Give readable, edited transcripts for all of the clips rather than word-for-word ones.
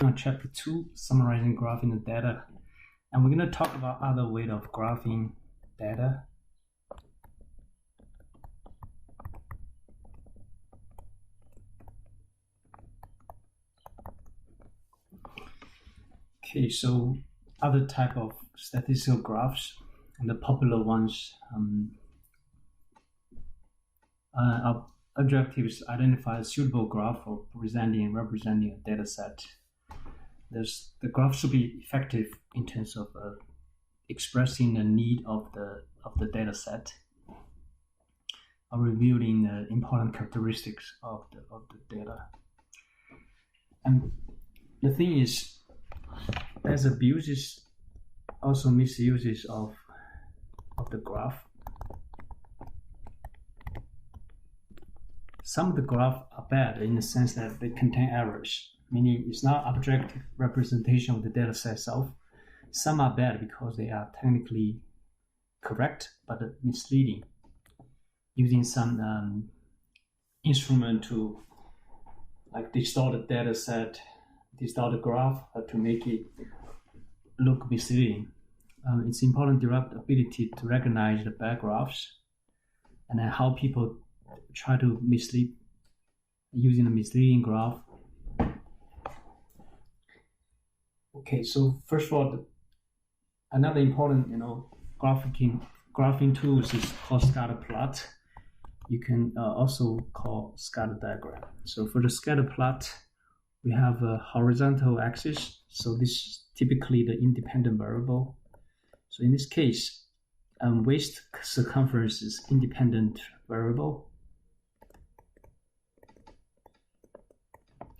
on chapter 2, summarizing graphing the data. And we're going to talk about other ways of graphing data. Okay, so other type of statistical graphs, and the popular ones, our objective is to identify a suitable graph for presenting and representing a data set. The graph should be effective in terms of expressing the need of the data set, or revealing the important characteristics of the data. And the thing is, there's abuses, also misuses of the graph. Some of the graphs are bad in the sense that they contain errors, meaning it's not objective representation of the data set itself. Some are bad because they are technically correct but misleading, using some instrument to distort the data set, distort the graph to make it look misleading. It's important to develop the ability to recognize the bad graphs and then how people try to mislead using a misleading graph. Okay, so first of all, another important graphing tools is called scatter plot. You can also call scatter diagram. So for the scatter plot, we have a horizontal axis. So this is typically the independent variable. So in this case, waist circumference is independent variable,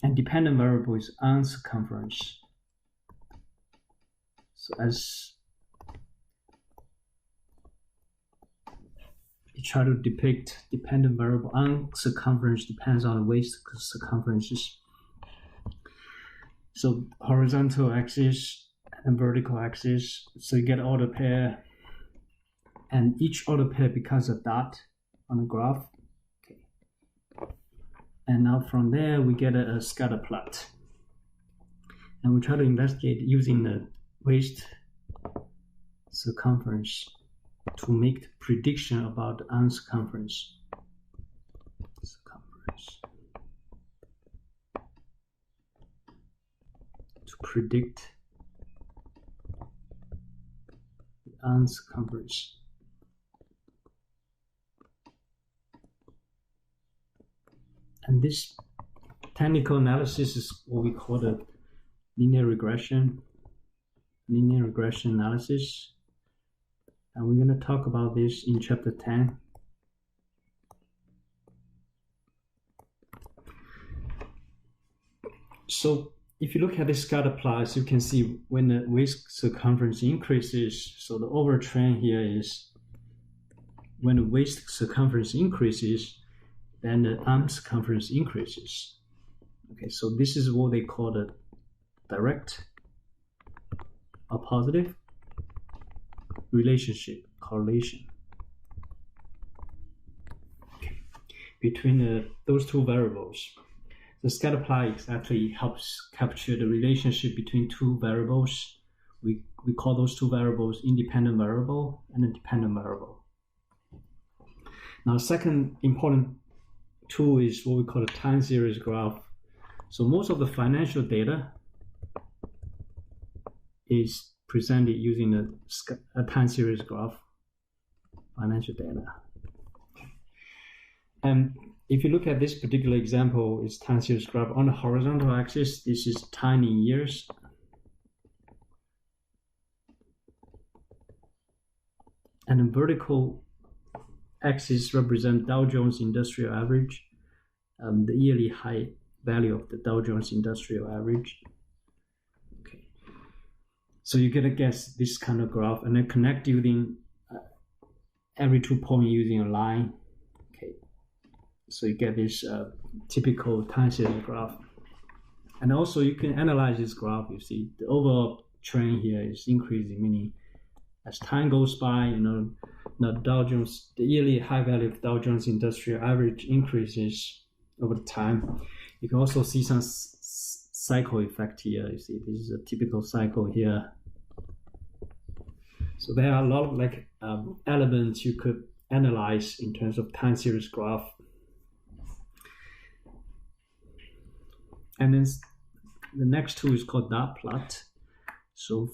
and dependent variable is arm circumference. So as you try to depict dependent variable, arm circumference depends on the waist circumferences. So horizontal axis and vertical axis. So you get order pair, and each order pair becomes a dot on the graph. Okay. And now from there we get a scatter plot, and we try to investigate using the waist circumference to make the prediction about the arm circumference. To predict the arm circumference. And this technical analysis is what we call the linear regression analysis. And we're going to talk about this in chapter 10. So if you look at the scatter plots, you can see when the waist circumference increases, so the overall trend here is when the waist circumference increases, then the arm circumference increases. Okay, so this is what they call the direct or positive relationship, correlation, between those two variables. The scatter plot exactly helps capture the relationship between two variables. We call those two variables independent variable and a dependent variable. Now, second important tool is what we call a time series graph. So most of the financial data is presented using a time series graph, financial data. And if you look at this particular example, it's time series graph. On the horizontal axis, this is time in years. And the vertical axis represents Dow Jones Industrial Average, the yearly high value of the Dow Jones Industrial Average. Okay, so you get to guess this kind of graph, and then connect using every 2 points using a line. Okay, so you get this typical time series graph. And also you can analyze this graph. You see the overall trend here is increasing, meaning as time goes by, the yearly high value of Dow Jones Industrial Average increases over time. You can also see some cycle effect here. You see, this is a typical cycle here. So there are a lot of like elements you could analyze in terms of time series graph. And then the next tool is called dot plot. So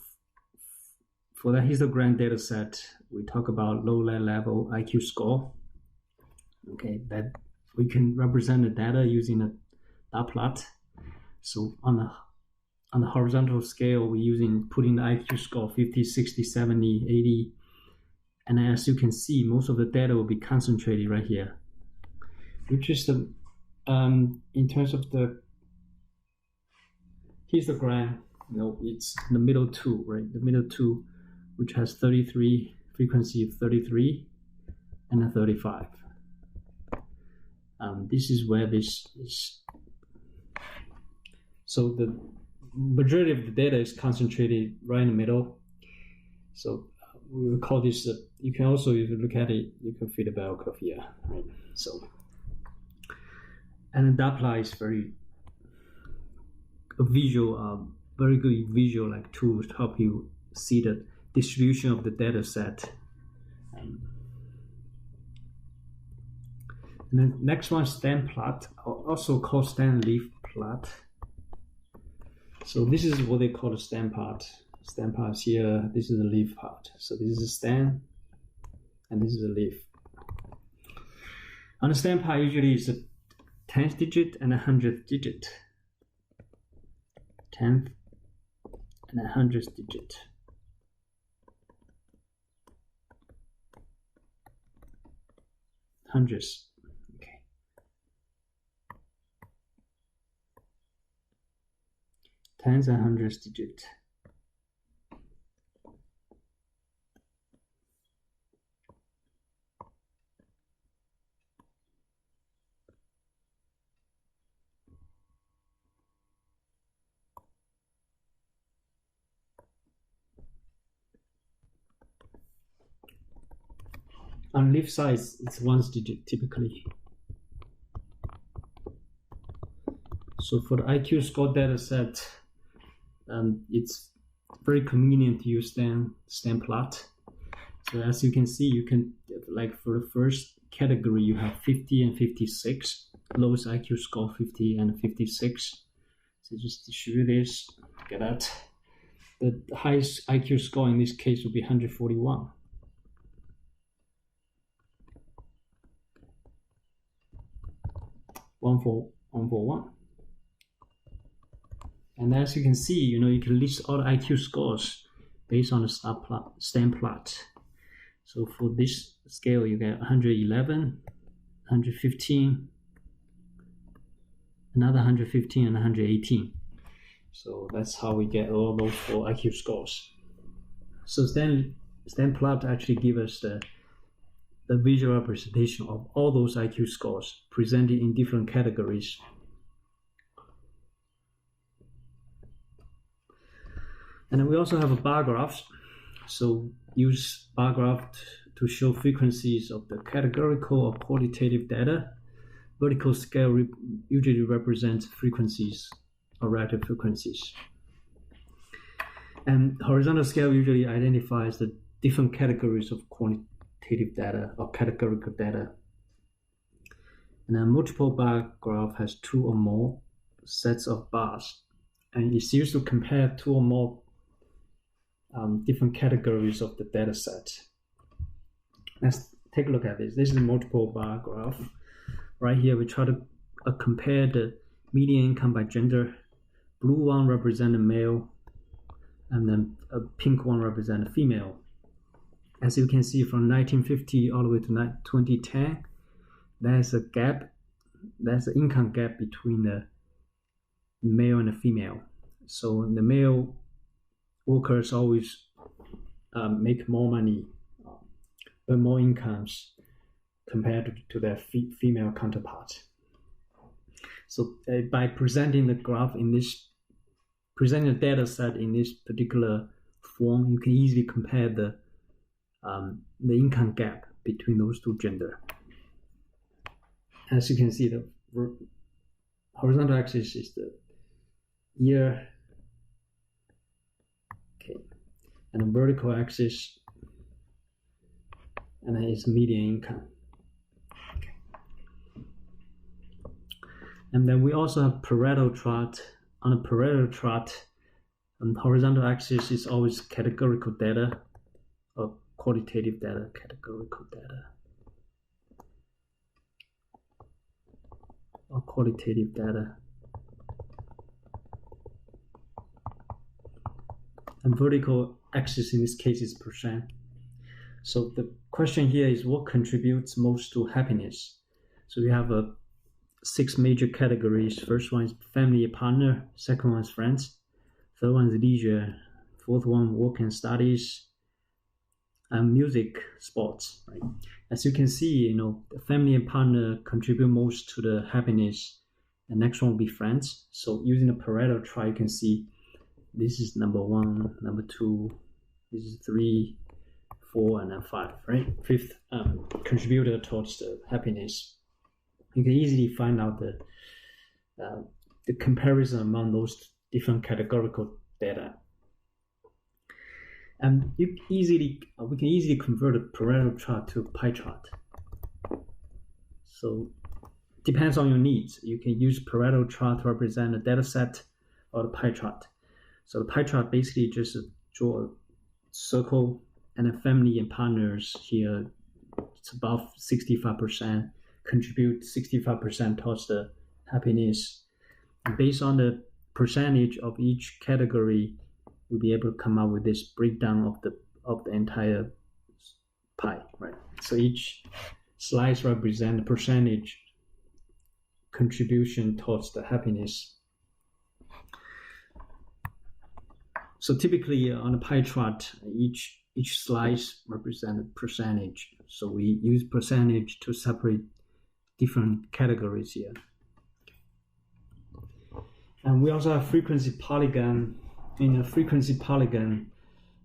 for the histogram data set, we talk about low level IQ score. Okay, that we can represent the data using a dot plot. So on the horizontal scale, we're putting the IQ score 50, 60, 70, 80. And as you can see, most of the data will be concentrated right here, which is the, in terms of the histogram, it's the middle two, right? The middle two, which has 33, frequency of 33 and a 35. This is where this is. So the majority of the data is concentrated right in the middle. So we will call this, you can also, if you look at it, you can fit a bell curve here, right? So, and the dot plot is very good visual like tool to help you see the distribution of the data set. And then next one, stand plot, also called stand leaf plot. So this is what they call the stand part. Stand part here, this is the leaf part. So this is a stand, and this is a leaf. On the stand part, usually it's a 10th digit and a 100th digit. 10th and a 100th digit. Hundredths. Okay. Tens and hundredths digit. On leaf size, it's 1 digit typically. So for the IQ score data set, it's very convenient to use stand plot. So as you can see, you can, like for the first category, you have 50 and 56, lowest IQ score 50 and 56. So just distribute this, get that. The highest IQ score in this case will be 141. One for one. And as you can see, you can list all the IQ scores based on the stand plot. So for this scale, you get 111, 115, another 115, and 118. So that's how we get all those 4 IQ scores. So stand plot actually gives us the visual representation of all those IQ scores presented in different categories. And then we also have a bar graph. So use bar graph to show frequencies of the categorical or qualitative data. Vertical scale usually represents frequencies or relative frequencies. And horizontal scale usually identifies the different categories of quantitative data or categorical data. And a multiple bar graph has 2 or more sets of bars, and it's used to compare 2 or more different categories of the data set. Let's take a look at this. This is a multiple bar graph. Right here, we try to compare the median income by gender. Blue one represents a male, and then a pink one represents a female. As you can see, from 1950 all the way to 2010, there's a gap. There's an income gap between the male and the female. So the male workers always make more money, earn more incomes compared to their female counterpart. So by presenting the graph presenting the data set in this particular form, you can easily compare the income gap between those 2 genders. As you can see, the horizontal axis is year. Okay, and the vertical axis, and then is median income. Okay. And then we also have Pareto chart. On a Pareto chart, on the horizontal axis is always categorical data or qualitative data, categorical data or qualitative data. And vertical axis in this case is percent. So the question here is what contributes most to happiness? So we have 6 major categories. First one is family and partner, second one is friends, third one is leisure, fourth one work and studies, and music, sports. Right? As you can see, the family and partner contribute most to the happiness. The next one will be friends. So using the Pareto chart, you can see this is number 1, number 2, this is 3, 4, and then 5. Right? Fifth contributor towards the happiness. You can easily find out the comparison among those different categorical data. And we can easily convert a Pareto chart to a pie chart. So depends on your needs. You can use Pareto chart to represent a data set or the pie chart. So the pie chart basically just draw a circle, and the family and partners here, it's about 65%, contribute 65% towards the happiness. And based on the percentage of each category, we'll be able to come up with this breakdown of the entire pie, right? So each slice represents the percentage contribution towards the happiness. So typically on a pie chart, each slice represents a percentage. So we use percentage to separate different categories here. And we also have frequency polygon. In a frequency polygon,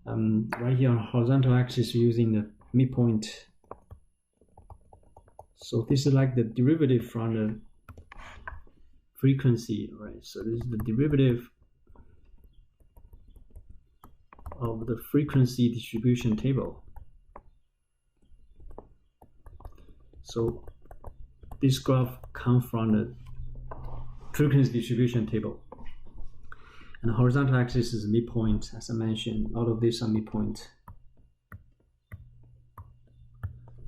right here on horizontal axis, we're using the midpoint. So this is like the derivative from the frequency, right? So this is the derivative of the frequency distribution table. So this graph comes from the frequency distribution table. And the horizontal axis is midpoint, as I mentioned. All of these are midpoint.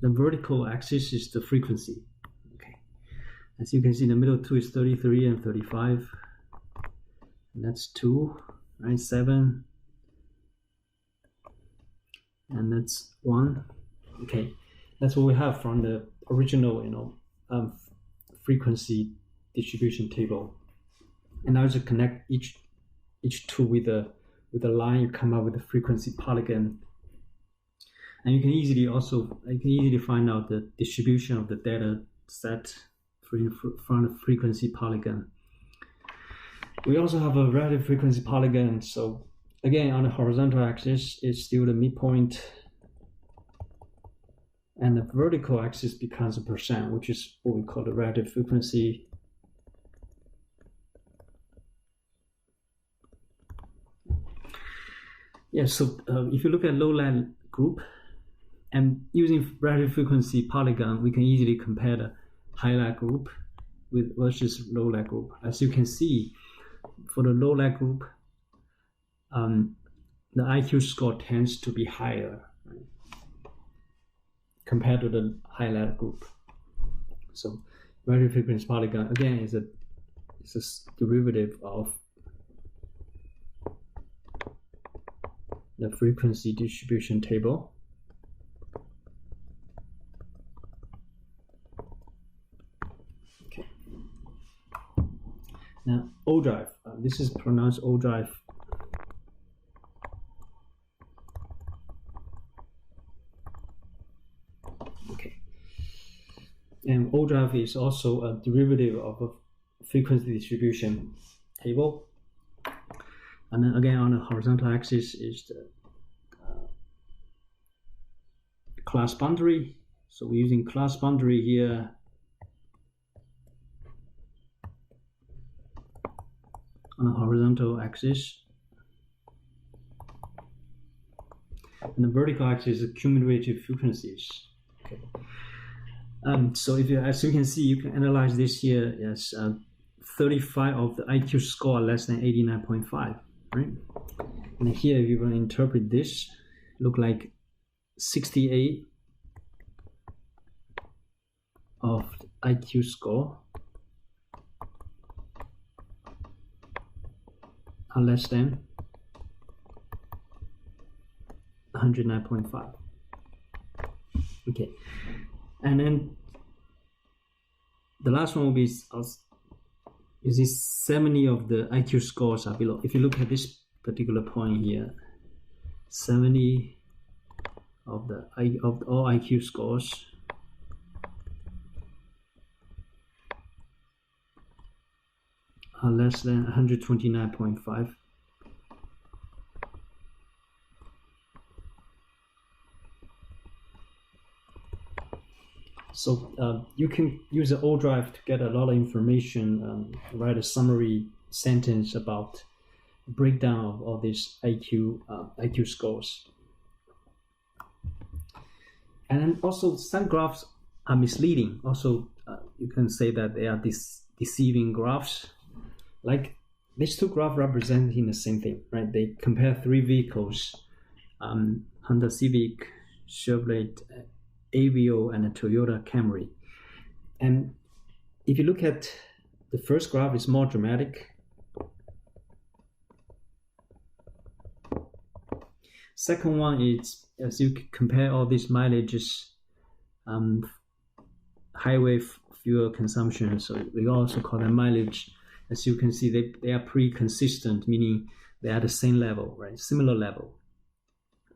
The vertical axis is the frequency. Okay. As you can see, the middle two is 33 and 35. And that's 2, right? 7. And that's 1. Okay. That's what we have from the original, frequency distribution table. And now just connect each two with a line, you come up with a frequency polygon. And you can easily find out the distribution of the data set from the frequency polygon. We also have a relative frequency polygon. So again, on the horizontal axis, it's still the midpoint, and the vertical axis becomes a percent, which is what we call the relative frequency. Yeah, so if you look at lowland group, and using relative frequency polygon, we can easily compare the highlight group versus lowland group. As you can see, for the lowland group, the IQ score tends to be higher, right, compared to the highlight group. So relative frequency polygon again is a derivative of the frequency distribution table. Okay. Now ODrive. This is pronounced ODrive. Okay. And ODrive is also a derivative of a frequency distribution table. And then again, on the horizontal axis is the class boundary. So we're using class boundary here. on the horizontal axis. And the vertical axis is cumulative frequencies. Okay. So if you, as you can see, you can analyze this here as 35 of the IQ score less than 89.5, right? And here, if you want to interpret this, look like 68 of the IQ score are less than 109.5. Okay, and then the last one will be is this 70 of the IQ scores are below. If you look at this particular point here, 70 of all IQ scores are less than 129.5. So you can use the ODrive to get a lot of information, write a summary sentence about the breakdown of all these IQ scores. And then also some graphs are misleading. Also, you can say that they are deceiving graphs. Like these two graphs representing the same thing, right? They compare three vehicles, Honda Civic, Chevrolet Aveo, and a Toyota Camry. And if you look at the first graph, it's more dramatic. Second one is, as you compare all these mileages, highway fuel consumption, so we also call them mileage. As you can see, they are pretty consistent, meaning they are the same level, right? Similar level.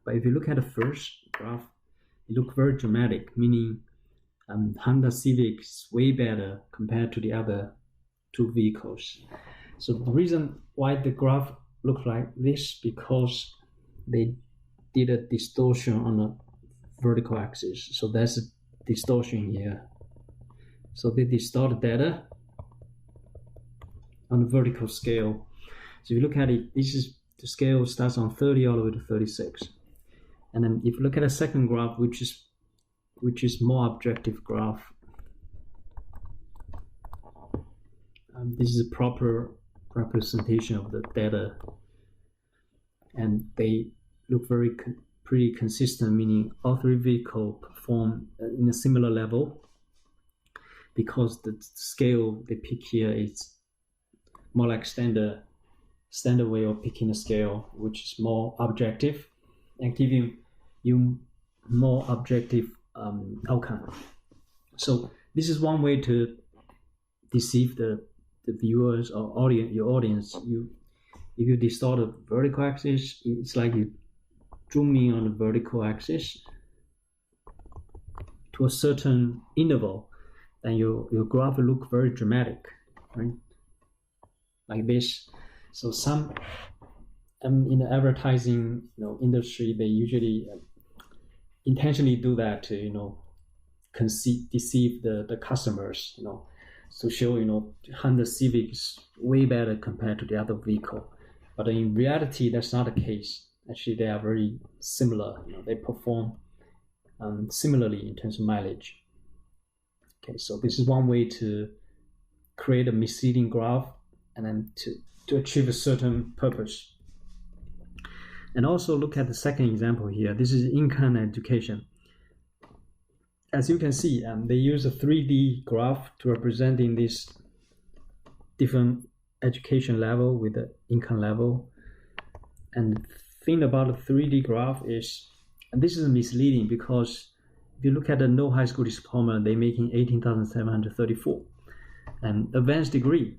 But if you look at the first graph, it looks very dramatic, meaning Honda Civic is way better compared to the other two vehicles. So the reason why the graph looks like this, because they did a distortion on the vertical axis. So there's a distortion here. So they distort data on the vertical scale. So if you look at it, this is the scale starts on 30 all the way to 36. And then if you look at a second graph, which is more objective graph, this is a proper representation of the data, and they look pretty consistent, meaning all three vehicles perform in a similar level, because the scale they pick here is more like standard way of picking a scale, which is more objective and giving you more objective outcome. So this is one way to deceive the viewers or your audience. If you distort the vertical axis, it's like you zoom in on the vertical axis to a certain interval, then your graph will look very dramatic, right? Like this. So some in the advertising industry, they usually intentionally do that to deceive the customers, to show Honda Civic is way better compared to the other vehicle. But in reality, that's not the case. Actually, they are very similar. They perform similarly in terms of mileage. Okay, so this is one way to create a misleading graph and then to achieve a certain purpose. And also look at the second example here. This is income and education. As you can see, they use a 3D graph to representing this different education level with the income level. And the thing about the 3D graph is, and this is misleading, because if you look at the no high school diploma, they're making $18,734. And advanced degree,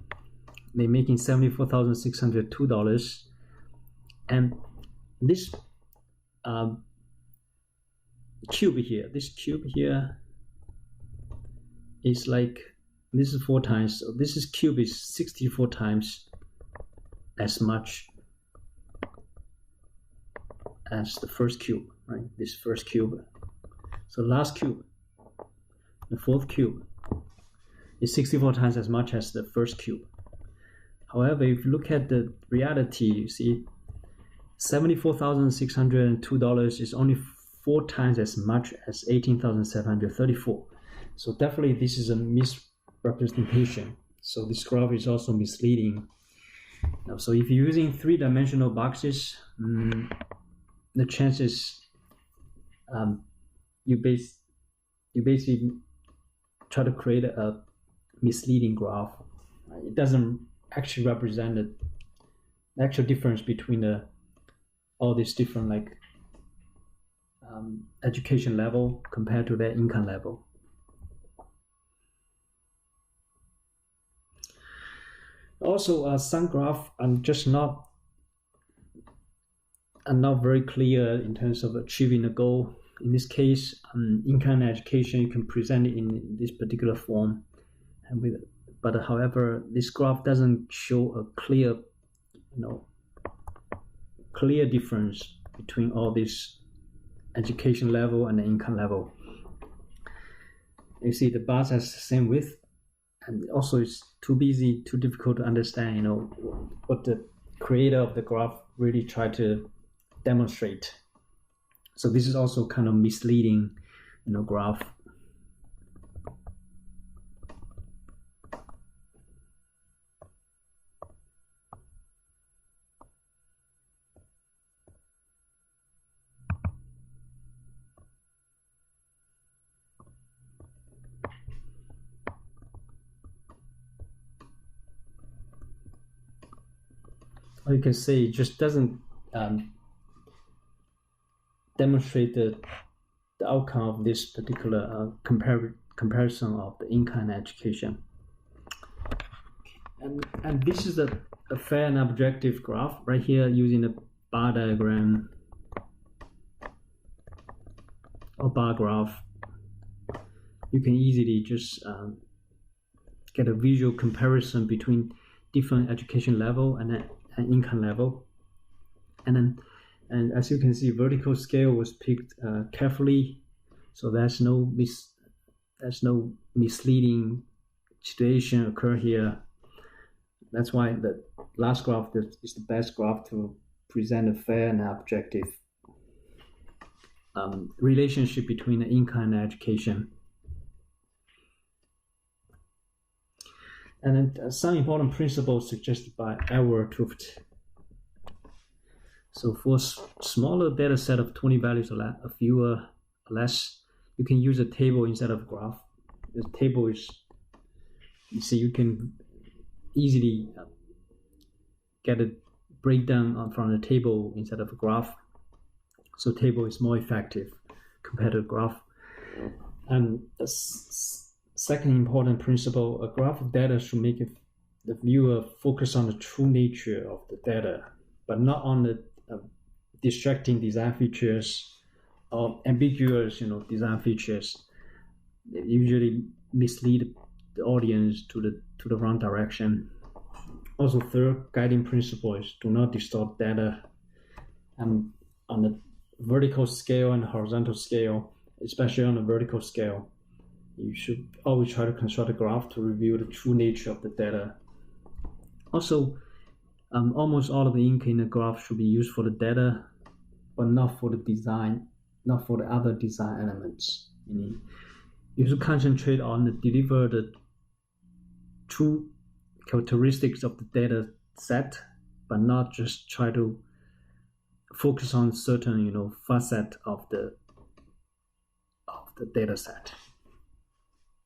they're making $74,602. And this cube here is like, this is 4 times, so this cube is 64 times as much as the first cube, right? This first cube. So last cube, the fourth cube, is 64 times as much as the first cube. However, if you look at the reality, you see $74,602 is only 4 times as much as 18,734. So definitely this is a misrepresentation. So this graph is also misleading. Now, so if you're using 3-dimensional boxes, the chances you basically try to create a misleading graph. It doesn't actually represent the actual difference between all these different education level compared to their income level. Also, some graphs are just not very clear in terms of achieving a goal. In this case, income and education, you can present it in this particular form, but however, this graph doesn't show a clear difference between all this education level and the income level. You see the bars has the same width, and also it's too difficult to understand, what the creator of the graph really tried to demonstrate. So this is also kind of misleading, graph. Or you can say it just doesn't demonstrate the outcome of this particular comparison of the income and education. And this is a fair and objective graph right here using the bar diagram or bar graph. You can easily just get a visual comparison between different education level and income level, and as you can see, vertical scale was picked carefully, so there's no misleading situation occur here. That's why the last graph is the best graph to present a fair and objective relationship between the income and education. And then some important principles suggested by Edward Tufte. So for a smaller data set of 20 values or fewer or less, you can use a table instead of a graph. The table is, you can easily get a breakdown from the table instead of a graph. So table is more effective compared to a graph. And second important principle, a graph of data should make the viewer focus on the true nature of the data, but not on the distracting design features or ambiguous, design features. They usually mislead the audience to the wrong direction. Also, third guiding principle is do not distort data. And on the vertical scale and horizontal scale, especially on the vertical scale, you should always try to construct a graph to reveal the true nature of the data. Also, almost all of the ink in the graph should be used for the data, but not for the design, not for the other design elements. Meaning, you should concentrate on deliver the true characteristics of the data set, but not just try to focus on certain, facet of the data set.